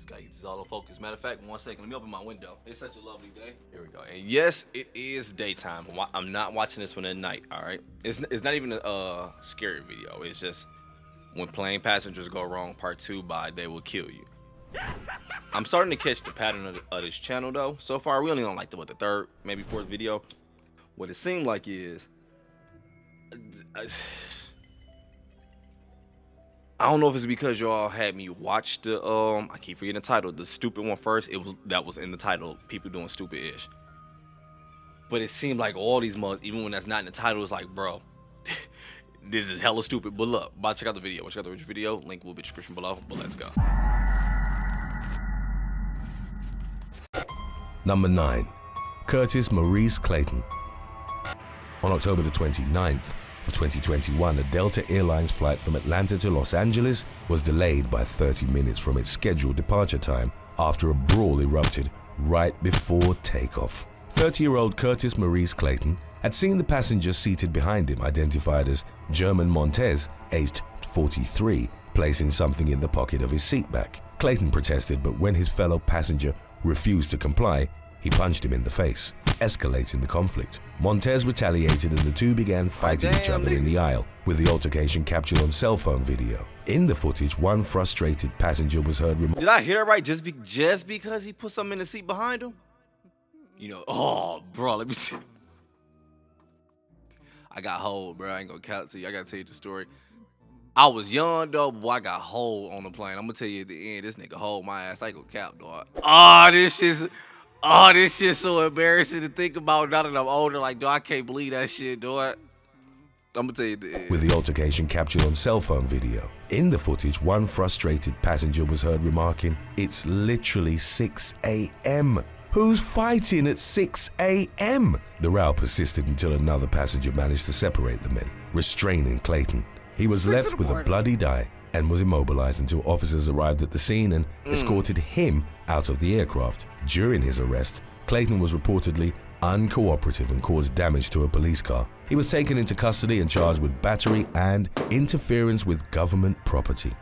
Just gotta get this all in focus. Matter of fact, 1 second, let me open my window. It's such a lovely day. Here we go. And yes, it is daytime. I'm not watching this one at night, all right? It's not even a scary video. It's just when plane passengers go wrong, part 2 by They Will Kill You. I'm starting to catch the pattern of this channel though. So far, we only on like the third, maybe 4th video. What it seemed like is, I don't know if it's because y'all had me watch the I keep forgetting the title, the stupid one first. That was in the title, people doing stupid-ish. But it seemed like all these mugs, even when that's not in the title, it's like, bro, this is hella stupid. But look, about to check out the video. Check out the original video. Link will be in the description below. But let's go. Number 9. Curtis Maurice Clayton. On October the 29th of 2021, a Delta Airlines flight from Atlanta to Los Angeles was delayed by 30 minutes from its scheduled departure time after a brawl erupted right before takeoff. 30-year-old Curtis Maurice Clayton had seen the passenger seated behind him, identified as German Montez, aged 43, placing something in the pocket of his seatback. Clayton protested, but when his fellow passenger refused to comply, he punched him in the face, escalating the conflict. Montez retaliated and the two began fighting each other in the aisle, with the altercation captured on cell phone video. In the footage, one frustrated passenger was heard Did I hear it right? Just because he put something in the seat behind him? You know, oh, bro, let me see. I got hold, bro. I ain't gonna count to you. I gotta tell you the story. I was young, though, but I got hold on the plane. I'm gonna tell you at the end, this nigga hold my ass. I ain't gonna cap, dog. This shit's so embarrassing to think about now that I'm older. Like, dog, I can't believe that shit, dog. I'm gonna tell you at the end. With the altercation captured on cell phone video. In the footage, one frustrated passenger was heard remarking, "It's literally 6 a.m. Who's fighting at 6 a.m.? The row persisted until another passenger managed to separate the men, restraining Clayton. He was left with a bloodied eye and was immobilized until officers arrived at the scene and escorted him out of the aircraft. During his arrest, Clayton was reportedly uncooperative and caused damage to a police car. He was taken into custody and charged with battery and interference with government property.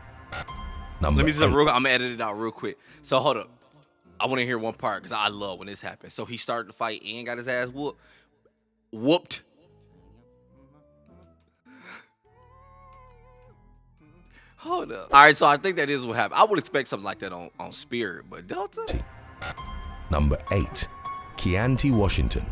Let me see, I'm gonna edit it out real quick. So hold up. I want to hear one part because I love when this happens. So he started the fight and got his ass whooped. Hold up. All right, so I think that is what happened. I would expect something like that on Spirit, but Delta? Number 8. Keontae Washington.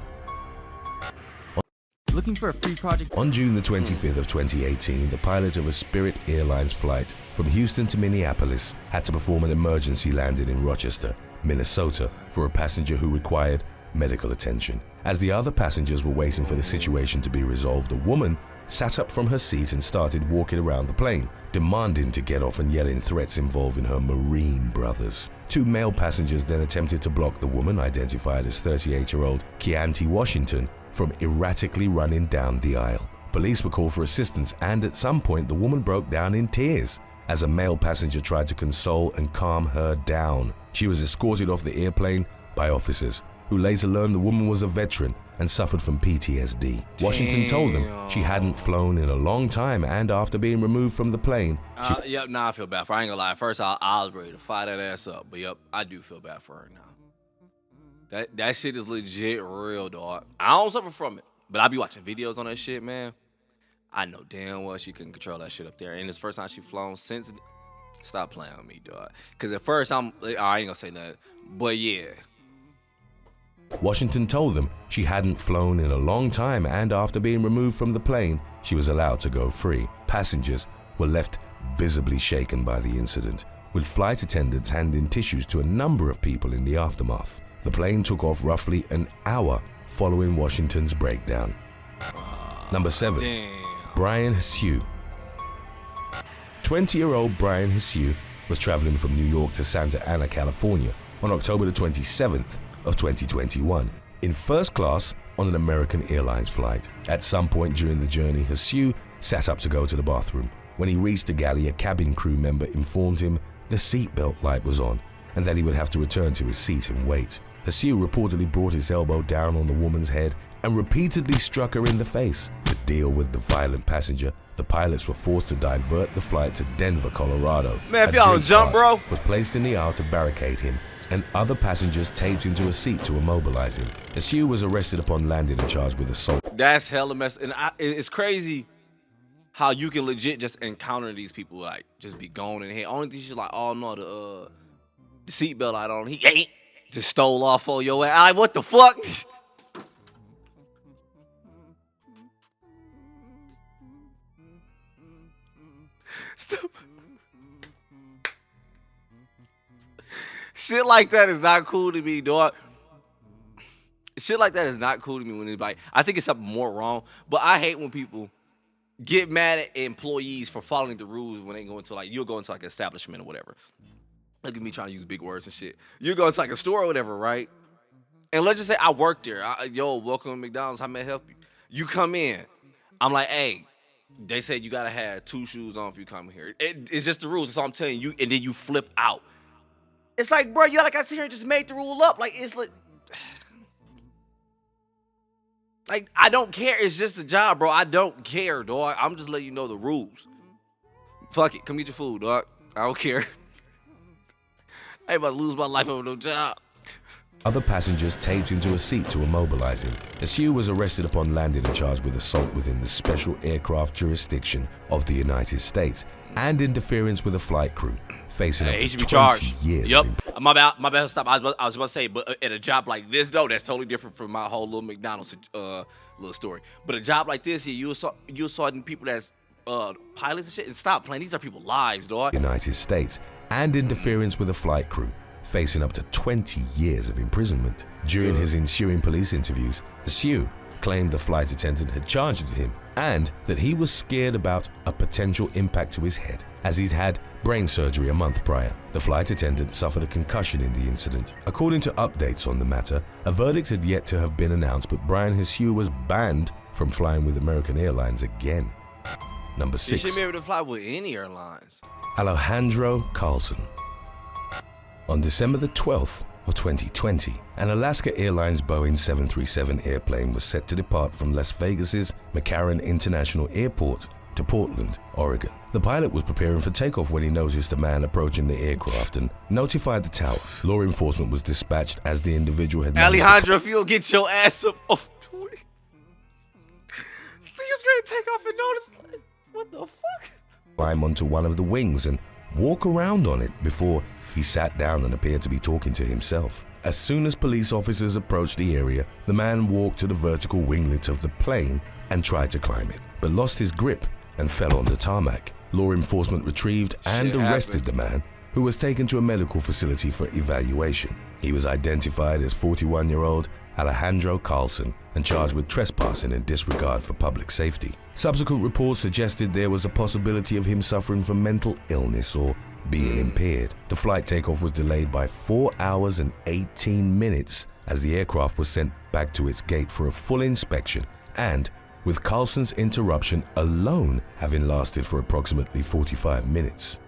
Looking for a free project? On June the 25th of 2018, the pilot of a Spirit Airlines flight from Houston to Minneapolis had to perform an emergency landing in Rochester, Minnesota, for a passenger who required medical attention. As the other passengers were waiting for the situation to be resolved, a woman sat up from her seat and started walking around the plane, demanding to get off and yelling threats involving her Marine brothers. 2 male passengers then attempted to block the woman, identified as 38-year-old Keontae Washington, from erratically running down the aisle. Police were called for assistance, and at some point the woman broke down in tears as a male passenger tried to console and calm her down. She was escorted off the airplane by officers, who later learned the woman was a veteran and suffered from PTSD. Damn. Washington told them she hadn't flown in a long time, and after being removed from the plane, I feel bad for her. I ain't gonna lie. At first, I was ready to fire that ass up, but yep, I do feel bad for her now. That shit is legit real, dog. I don't suffer from it, but I be watching videos on that shit, man. I know damn well she couldn't control that shit up there, and it's the first time she flown since. Stop playing with me, dog. Cause at first I ain't gonna say nothing, but yeah. Washington told them she hadn't flown in a long time, and after being removed from the plane, she was allowed to go free. Passengers were left visibly shaken by the incident, with flight attendants handing tissues to a number of people in the aftermath. The plane took off roughly an hour following Washington's breakdown. Number 7. Damn. Brian Hsu. 20-year-old Brian Hsu was traveling from New York to Santa Ana, California on October the 27th of 2021 in first class on an American Airlines flight. At some point during the journey, Hsu sat up to go to the bathroom. When he reached the galley, a cabin crew member informed him the seatbelt light was on and that he would have to return to his seat and wait. Hsu reportedly brought his elbow down on the woman's head and repeatedly struck her in the face. To deal with the violent passenger, the pilots were forced to divert the flight to Denver, Colorado. Man, if A y'all don't drink jump, cart bro. was placed in the aisle to barricade him, and other passengers taped him to a seat to immobilize him. Hsiu was arrested upon landing and charged with assault. That's hella mess. And it's crazy how you can legit just encounter these people, like, just be gone in here. Only thing she's like, oh no, the seatbelt light on. He ain't. Just stole off for your ass. Like, what the fuck? Stop. Shit like that is not cool to me, dog. Shit like that is not cool to me when anybody. I think it's something more wrong. But I hate when people get mad at employees for following the rules when they go into, like, you'll go into like an establishment or whatever. Look at me trying to use big words and shit. You're going to like a store or whatever, right? And let's just say I work there. Yo, welcome to McDonald's. How may I help you? You come in. I'm like, hey, they said you got to have 2 shoes on if you come here. It's just the rules. That's all I'm telling you. And then you flip out. It's like, bro, you like I sit here and just made the rule up. Like, it's like I don't care. It's just a job, bro. I don't care, dog. I'm just letting you know the rules. Fuck it. Come get your food, dog. I don't care. I ain't about to lose my life over no job. Other passengers taped him to a seat to immobilize him. Hsiu was arrested upon landing and charged with assault within the special aircraft jurisdiction of the United States and interference with a flight crew, facing up He to should be 20 charged. years. Yep. My bad. Stop. I was about to say, but at a job like this, though, that's totally different from my whole little McDonald's little story. But a job like this, you saw people that's pilots and shit, and stop playing. These are people's lives, dog. United States and interference with a flight crew, facing up to 20 years of imprisonment. During his ensuing police interviews, Hsiu claimed the flight attendant had charged him and that he was scared about a potential impact to his head, as he'd had brain surgery a month prior. The flight attendant suffered a concussion in the incident. According to updates on the matter, a verdict had yet to have been announced, but Brian Hsiu was banned from flying with American Airlines again. Number 6. You shouldn't be able to fly with any airlines. Alejandro Carlson. On December the 12th of 2020, an Alaska Airlines Boeing 737 airplane was set to depart from Las Vegas's McCarran International Airport to Portland, Oregon. The pilot was preparing for takeoff when he noticed a man approaching the aircraft and notified the tower. Law enforcement was dispatched as the individual had Alejandro, if you don't get your ass up off the way. Niggas gonna take off and notice. What the fuck? climb onto one of the wings and walk around on it before he sat down and appeared to be talking to himself. As soon as police officers approached the area, the man walked to the vertical winglet of the plane and tried to climb it, but lost his grip and fell on the tarmac. Law enforcement retrieved and arrested the man, who was taken to a medical facility for evaluation. He was identified as 41-year-old Alejandro Carlson and charged with trespassing and disregard for public safety. Subsequent reports suggested there was a possibility of him suffering from mental illness or being impaired. The flight takeoff was delayed by 4 hours and 18 minutes as the aircraft was sent back to its gate for a full inspection, and with Carlson's interruption alone having lasted for approximately 45 minutes.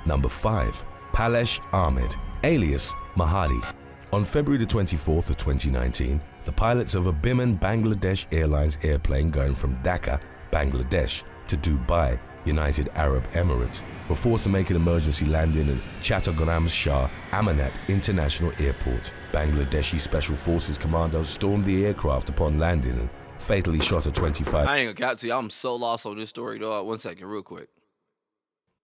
Number 5. Palash Ahmed, alias Mahadi. On February the 24th of 2019, the pilots of a Biman Bangladesh Airlines airplane going from Dhaka, Bangladesh to Dubai, United Arab Emirates, were forced to make an emergency landing at Chattogram Shah Amanat International Airport. Bangladeshi Special Forces commandos stormed the aircraft upon landing and fatally shot a 25. I ain't gonna cap to you. I'm so lost on this story, dog. 1 second, real quick.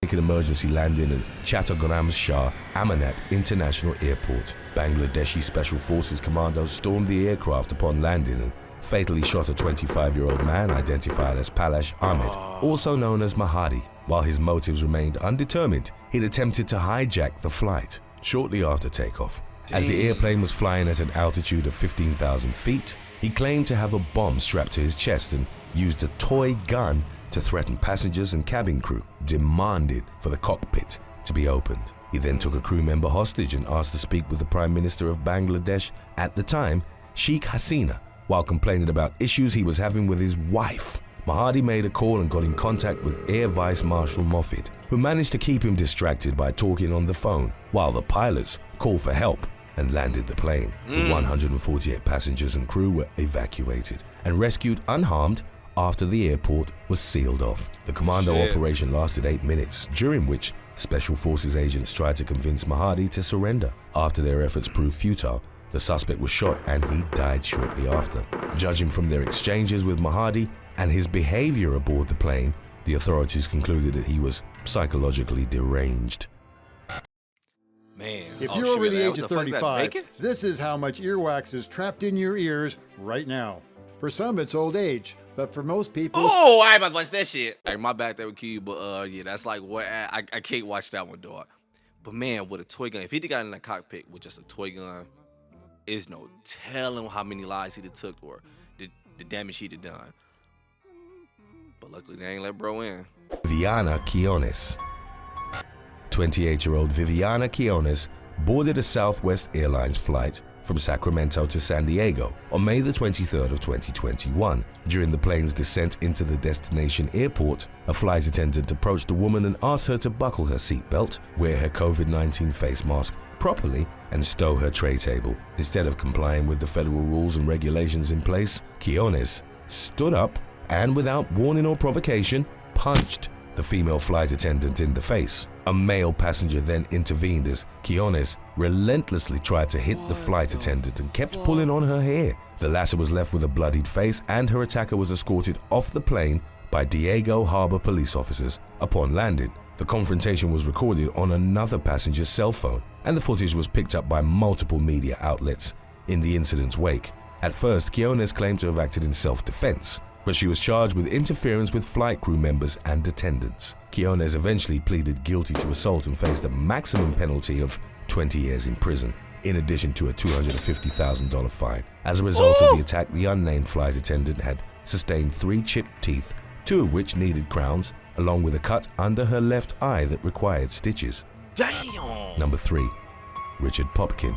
An emergency landing at Chattogram Shah Amanat International Airport. Bangladeshi Special Forces commandos stormed the aircraft upon landing and fatally shot a 25-year-old man identified as Palash Ahmed, also known as Mahadi. While his motives remained undetermined, he'd attempted to hijack the flight shortly after takeoff. As the airplane was flying at an altitude of 15,000 feet, he claimed to have a bomb strapped to his chest and used a toy gun to threaten passengers and cabin crew, demanding for the cockpit to be opened. He then took a crew member hostage and asked to speak with the Prime Minister of Bangladesh at the time, Sheikh Hasina, while complaining about issues he was having with his wife. Mahadi made a call and got in contact with Air Vice Marshal Moffat, who managed to keep him distracted by talking on the phone, while the pilots called for help and landed the plane. The 148 passengers and crew were evacuated and rescued unharmed after the airport was sealed off. The commando operation lasted 8 minutes, during which Special Forces agents tried to convince Mahdi to surrender. After their efforts proved futile, the suspect was shot and he died shortly after. Judging from their exchanges with Mahdi and his behavior aboard the plane, the authorities concluded that he was psychologically deranged. Man. If you're over the age of 35, this is how much earwax is trapped in your ears right now. For some, it's old age, but for most people... Oh, I ain't about to watch that shit. Hey, my bad, that would kill you, but yeah, that's like what I can't watch that one, dog. But man, with a toy gun, if he'd got in the cockpit with just a toy gun, there's no telling how many lives he'd have took or the damage he'd have done. But luckily, they ain't let bro in. Viviana Quiones. 28-year-old Viviana Quiones boarded a Southwest Airlines flight from Sacramento to San Diego on May the 23rd of 2021. During the plane's descent into the destination airport, a flight attendant approached the woman and asked her to buckle her seatbelt, wear her COVID-19 face mask properly, and stow her tray table. Instead of complying with the federal rules and regulations in place, Quiones stood up and, without warning or provocation, punched the female flight attendant in the face. A male passenger then intervened as Quiones relentlessly tried to hit the flight attendant and kept pulling on her hair. The latter was left with a bloodied face, and her attacker was escorted off the plane by Diego Harbor police officers. Upon landing, the confrontation was recorded on another passenger's cell phone, and the footage was picked up by multiple media outlets in the incident's wake. At first, Quiones claimed to have acted in self-defense, but she was charged with interference with flight crew members and attendants. Quiones eventually pleaded guilty to assault and faced a maximum penalty of 20 years in prison, in addition to a $250,000 fine. As a result of the attack, the unnamed flight attendant had sustained 3 chipped teeth, 2 of which needed crowns, along with a cut under her left eye that required stitches. Damn! Number 3. Richard Popkin.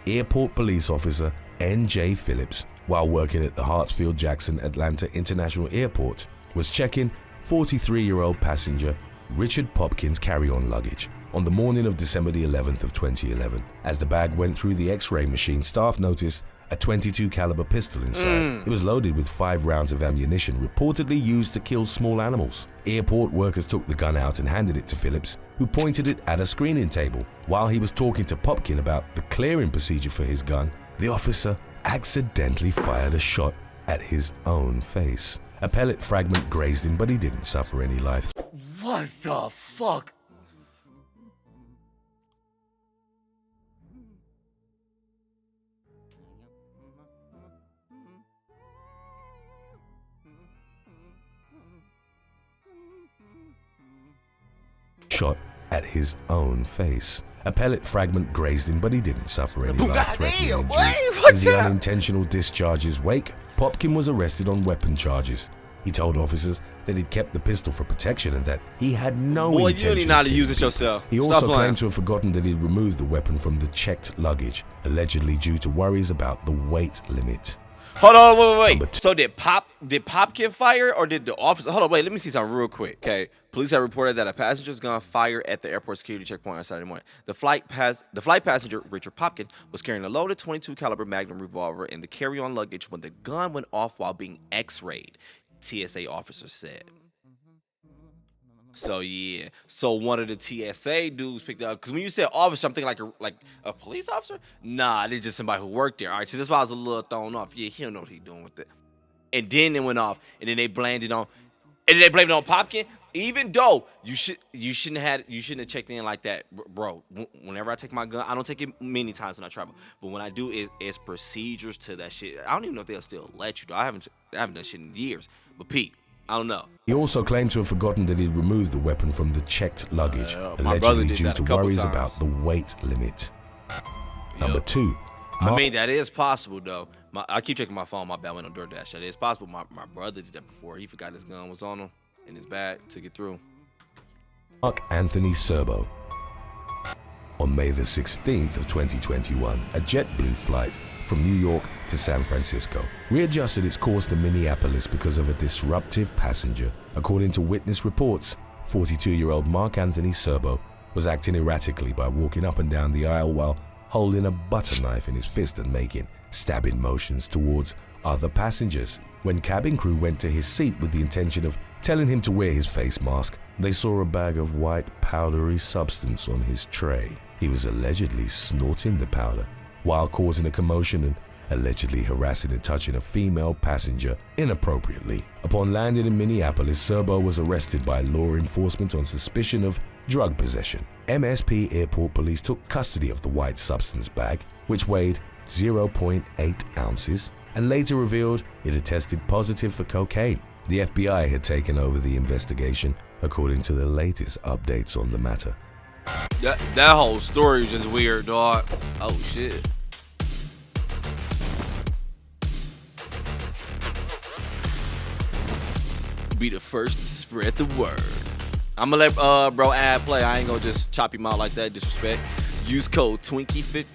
Airport police officer N.J. Phillips, while working at the Hartsfield-Jackson Atlanta International Airport, was checking 43-year-old passenger Richard Popkin's carry-on luggage on the morning of December the 11th of 2011. As the bag went through the X-ray machine, staff noticed a .22 caliber pistol inside. It was loaded with 5 rounds of ammunition, reportedly used to kill small animals. Airport workers took the gun out and handed it to Phillips, who pointed it at a screening table. While he was talking to Popkin about the clearing procedure for his gun, the officer accidentally fired a shot at his own face. A pellet fragment grazed him, but he didn't suffer any life. What the fuck? Shot at his own face. A pellet fragment grazed him, but he didn't suffer any life-threatening injuries. In the unintentional discharge's wake, Popkin was arrested on weapon charges. He told officers that he'd kept the pistol for protection and that he had no intention you need not to use it yourself. He also claimed to have forgotten that he'd removed the weapon from the checked luggage, allegedly due to worries about the weight limit. Hold on, wait. So did Popkin fire, or did the officer? Hold on, wait. Let me see something real quick. Okay, police have reported that a passenger's gun fired at the airport security checkpoint on Saturday morning. The flight passenger Richard Popkin was carrying a loaded .22 caliber Magnum revolver in the carry-on luggage when the gun went off while being X-rayed. TSA officers said. So yeah, so one of the TSA dudes picked up, because when you said officer, I'm thinking like a police officer. Nah, they're just somebody who worked there. All right, so that's why I was a little thrown off. Yeah, he don't know what he's doing with it. And then it went off, and then they blamed it on, Popkin. Even though you shouldn't have checked in like that, bro. Whenever I take my gun, I don't take it many times when I travel, but when I do, it's procedures to that shit. I don't even know if they'll still let you. I haven't done shit in years. But Pete, I don't know. He also claimed to have forgotten that he'd removed the weapon from the checked luggage, allegedly due to worries about the weight limit. Number 2. I mean, that is possible, though. I keep checking my phone. My bad went on DoorDash. That is possible. My brother did that before. He forgot his gun was on him in his bag to get through. Mark Anthony Serbo. On May the 16th of 2021, a JetBlue flight from New York to San Francisco readjusted its course to Minneapolis because of a disruptive passenger. According to witness reports, 42-year-old Mark Anthony Serbo was acting erratically by walking up and down the aisle while holding a butter knife in his fist and making stabbing motions towards other passengers. When cabin crew went to his seat with the intention of telling him to wear his face mask, they saw a bag of white powdery substance on his tray. He was allegedly snorting the powder while causing a commotion and allegedly harassing and touching a female passenger inappropriately. Upon landing in Minneapolis, Serbo was arrested by law enforcement on suspicion of drug possession. MSP Airport Police took custody of the white substance bag, which weighed 0.8 ounces, and later revealed it had tested positive for cocaine. The FBI had taken over the investigation, according to the latest updates on the matter. That whole story is just weird, dog. Oh shit. Be the first to spread the word. I'm gonna let bro ad play. I ain't gonna just chop him out like that. Disrespect. Use code Twinkie50.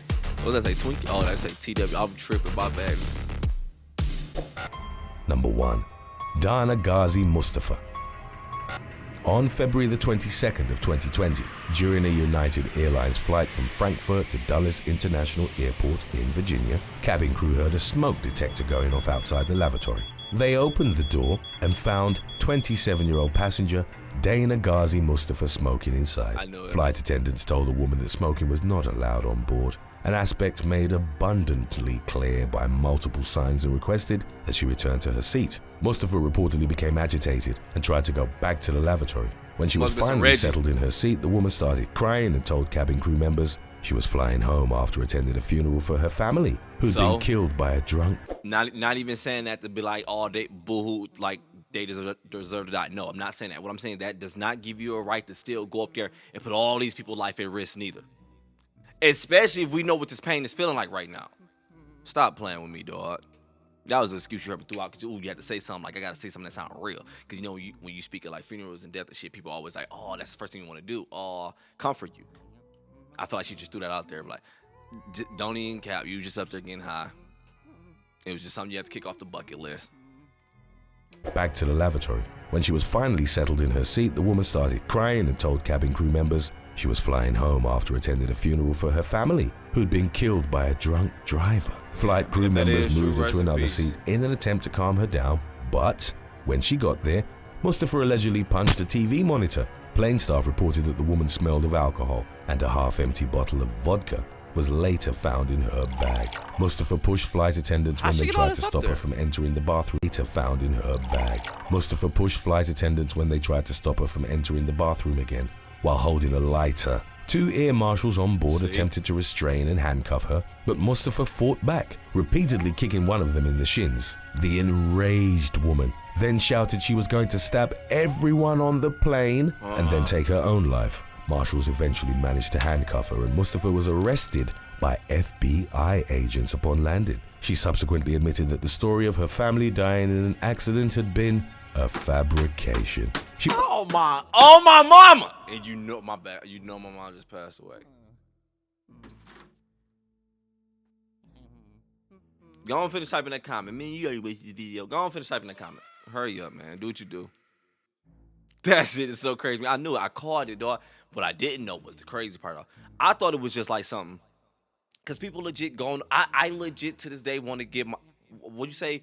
What does that say? Twinkie? Oh, that say TW. I'm tripping, my bad. Number 1. Dana Ghazi Mustafa. On February the 22nd of 2020, during a United Airlines flight from Frankfurt to Dulles International Airport in Virginia, cabin crew heard a smoke detector going off outside the lavatory. They opened the door and found 27-year-old passenger Dana Ghazi Mustafa smoking inside. I know it. Flight attendants told the woman that smoking was not allowed on board, an aspect made abundantly clear by multiple signs, and requested that she return to her seat. Mustafa reportedly became agitated and tried to go back to the lavatory. When she was finally settled in her seat, the woman started crying and told cabin crew members she was flying home after attending a funeral for her family, who'd been killed by a drunk. Not even saying that to be like, oh, they boohoo, like they deserve to die. No, I'm not saying that. What I'm saying, that does not give you a right to still go up there and put all these people's life at risk neither. Especially if we know what this pain is feeling like right now. Stop playing with me, dog. That was an excuse you heard me throughout. Because you had to say something like, I got to say something that sounds real. Because you know, when you speak of like funerals and death and shit, people always like, oh, that's the first thing you want to do. Oh, comfort you. I feel like she just threw that out there. Like, don't even cap. You just up there getting high. It was just something you had to kick off the bucket list. Back to the lavatory. When she was finally settled in her seat, the woman started crying and told cabin crew members she was flying home after attending a funeral for her family, who'd been killed by a drunk driver. Flight crew members moved her to another seat in an attempt to calm her down, but when she got there, Mustafa allegedly punched a TV monitor. Plane staff reported that the woman smelled of alcohol, and a half-empty bottle of vodka was later found in her bag. Mustafa pushed flight attendants when they tried to stop her from entering the bathroom. Later found in her bag. Mustafa pushed flight attendants when they tried to stop her from entering the bathroom again, while holding a lighter. 2 air marshals on board attempted to restrain and handcuff her, but Mustafa fought back, repeatedly kicking one of them in the shins. The enraged woman then shouted she was going to stab everyone on the plane and then take her own life. Marshals eventually managed to handcuff her, and Mustafa was arrested by FBI agents upon landing. She subsequently admitted that the story of her family dying in an accident had been a fabrication. Oh my mama! And you know my bad. You know my mom just passed away. Go on, finish typing that comment. Man, you already wasted the video. Go on, finish typing that comment. Hurry up, man. Do what you do. That shit is so crazy. I knew it. I called it, dog. What I didn't know was the crazy part. I thought it was just like something. Because people legit going. I legit to this day want to get my. What you say?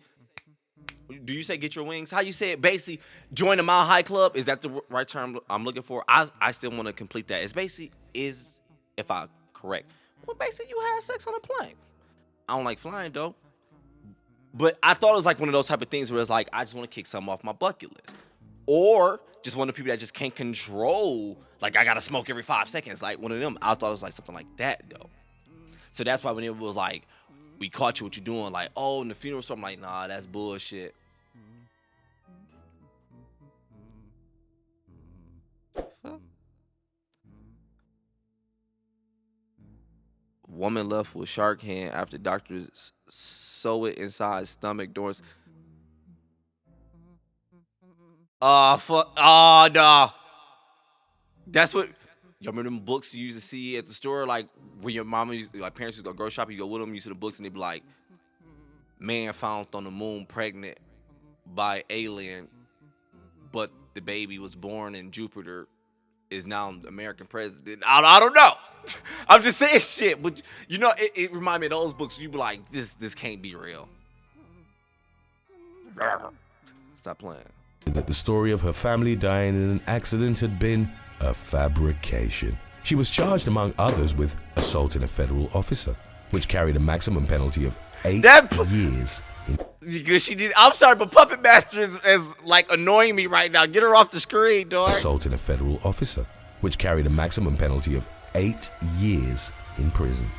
Do you say get your wings? How you say it? Basically, join the Mile High Club. Is that the right term I'm looking for? I still want to complete that. It's basically, if I'm correct, well, basically you had sex on a plane. I don't like flying, though. But I thought it was like one of those type of things where it's like, I just want to kick something off my bucket list. Or just one of the people that just can't control, like I got to smoke every 5 seconds. Like one of them. I thought it was like something like that, though. So that's why when it was like, we caught you what you're doing, like, oh, in the funeral, so I'm like, nah, that's bullshit. Woman left with shark hand after doctors sew it inside stomach doors. Fuck. Oh, no. That's what. Y'all remember them books you used to see at the store? Like, when your mama, like, parents used to go grocery shopping, you go with them, you see the books, and they be like, man found on the moon pregnant by alien, but the baby was born in Jupiter, is now the American president. I don't know. I'm just saying shit, but you know, it reminded me of those books. You be like, this can't be real. Stop playing. That the story of her family dying in an accident had been a fabrication. She was charged, among others, with assaulting a federal officer, which carried a maximum penalty of 8 years. Because she did. I'm sorry, but Puppet Master is like annoying me right now. Get her off the screen, dog. Assaulting a federal officer, which carried a maximum penalty of 8 years in prison.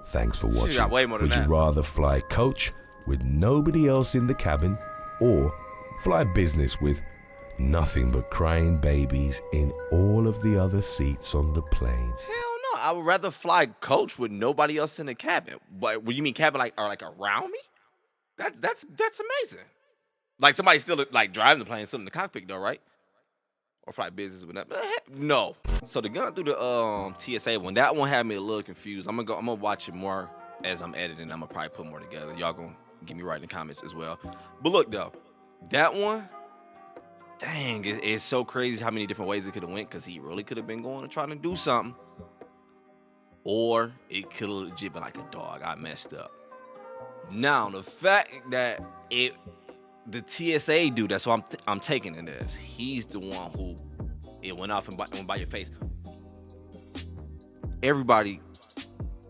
Thanks for watching. Got way more than Would you that. rather fly coach with nobody else in the cabin, or fly business with nothing but crying babies in all of the other seats on the plane? Hell no. I would rather fly coach with nobody else in the cabin. But what you mean cabin like around me? That's amazing. Like somebody still like driving the plane, still in the cockpit though, right? Or fly business with that. No. So the gun through the TSA one, that one had me a little confused. I'm gonna watch it more as I'm editing. I'm gonna probably put more together. Y'all gonna give me right in the comments as well. But look though, that one, dang, it's so crazy how many different ways it could have went, because he really could have been going and trying to do something. Or it could have legit been like a dog. I messed up. Now the fact that the TSA dude, that's what I'm taking it as. He's the one who it went off and went by your face. Everybody,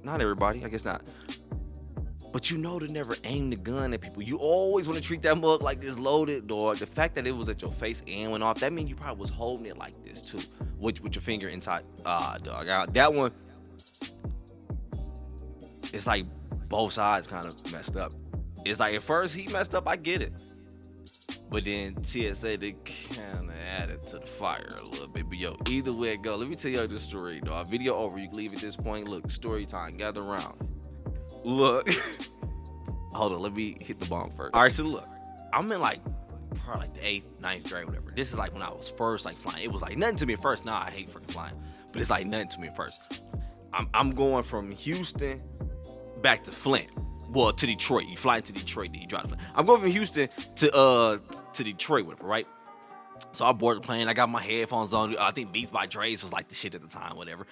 not everybody, I guess not. But you know to never aim the gun at people. You always want to treat that mug like this loaded, dog. The fact that it was at your face and went off, that means you probably was holding it like this too, with your finger inside. Dog. That one, it's like both sides kind of messed up. It's like at first he messed up, I get it. But then TSA, they kind of added to the fire a little bit. But yo, either way it go, let me tell you this story, dog. Video over, you can leave at this point. Look, story time, gather around. Look, hold on, let me hit the bomb first. All right, so look, I'm in like probably like the 8th, 9th grade, whatever. This is like when I was first like flying. It was like nothing to me at first. Now I hate freaking flying, but it's like nothing to me at first. I'm going from Houston back to Flint. Well, to Detroit. You fly into Detroit, then you drive to Flint. I'm going from Houston to Detroit with it, right? So I boarded the plane. I got my headphones on. I think Beats by Dre's was like the shit at the time, whatever.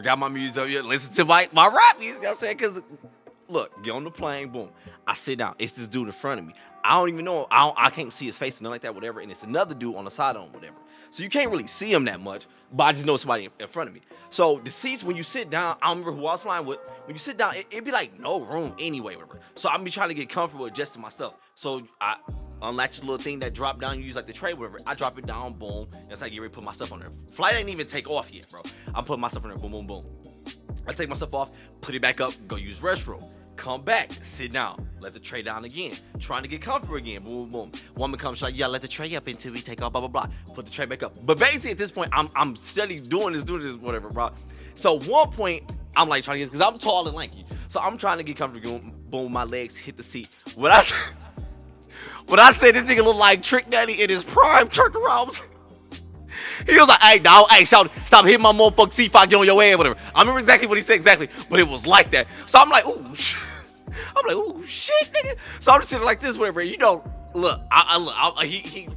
Got my music up here. Listen to my rap music. You know what I'm saying? Because look, get on the plane, boom. I sit down. It's this dude in front of me. I don't even know. I can't see his face or nothing like that, whatever. And it's another dude on the side of him, whatever. So you can't really see him that much, but I just know somebody in front of me. So the seats, when you sit down, I don't remember who I was flying with. When you sit down, it'd be like no room anyway, whatever. So I'm be trying to get comfortable adjusting myself. So I unlatch this little thing that drop down, you use like the tray, whatever. I drop it down, boom. It's like you ready to put my stuff on there. Flight ain't even take off yet, bro. I'm putting my stuff on there, boom, boom, boom. I take my stuff off, put it back up, go use restroom. Come back, sit down, let the tray down again, trying to get comfortable again, boom, boom, boom. Woman comes, she's like, yeah, let the tray up until we take off, blah, blah, blah. Put the tray back up. But basically at this point, I'm steady doing this, whatever, bro. So one point, I'm like trying to get, because I'm tall and lanky. So I'm trying to get comfortable, boom, my legs hit the seat. When I said this nigga look like Trick Daddy in his prime, turned around. He was like, hey, dog, hey, shout, stop hitting my motherfucking seat if I get on your head, whatever. I remember exactly what he said exactly, but it was like that. So I'm like, ooh, shit, nigga. So I'm just sitting like this, whatever. You know, look, he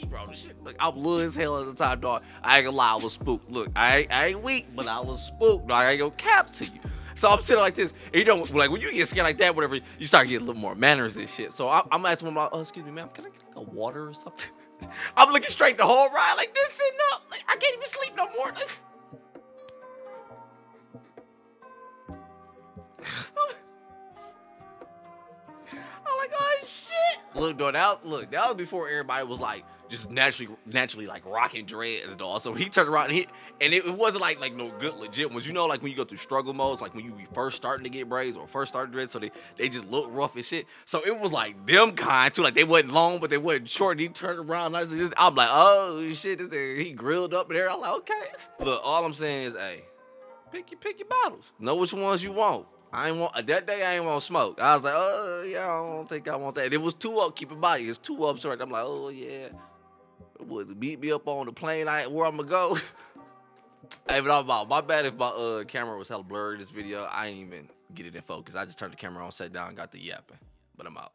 brought this shit. Look, I'm little as hell at the time, dog. I ain't gonna lie, I was spooked. Look, I ain't weak, but I was spooked, dog. I ain't gonna cap to you. So I'm sitting like this, and you know, like when you get scared like that, whatever, you start getting a little more manners and shit. So I'm asking him, oh, excuse me, ma'am, can I get like a water or something? I'm looking straight the whole ride like this, sitting up. Like, I can't even sleep no more. I'm like, oh shit. Look, dog, that was before everybody was like just naturally like rocking dreads, dog. So he turned around and it wasn't like no good legit ones. You know, like when you go through struggle modes, like when you be first starting to get braids or first starting dreads, so they just look rough and shit. So it was like them kind too, like they wasn't long, but they wasn't short. And he turned around, and I'm like, oh shit, this thing, he grilled up in there. I'm like, okay. Look, all I'm saying is, hey, pick your bottles. Know which ones you want. That day I ain't want to smoke. I was like, oh yeah, I don't think I want that. And it was 2 up, keep in mind, it's 2 up, sorry. I'm like, oh yeah. Would beat me up on the plane where I'm gonna go. Hey, but my bad if my camera was hella blurry this video. I ain't even get it in focus. I just turned the camera on, sat down, got the yapping. But I'm out.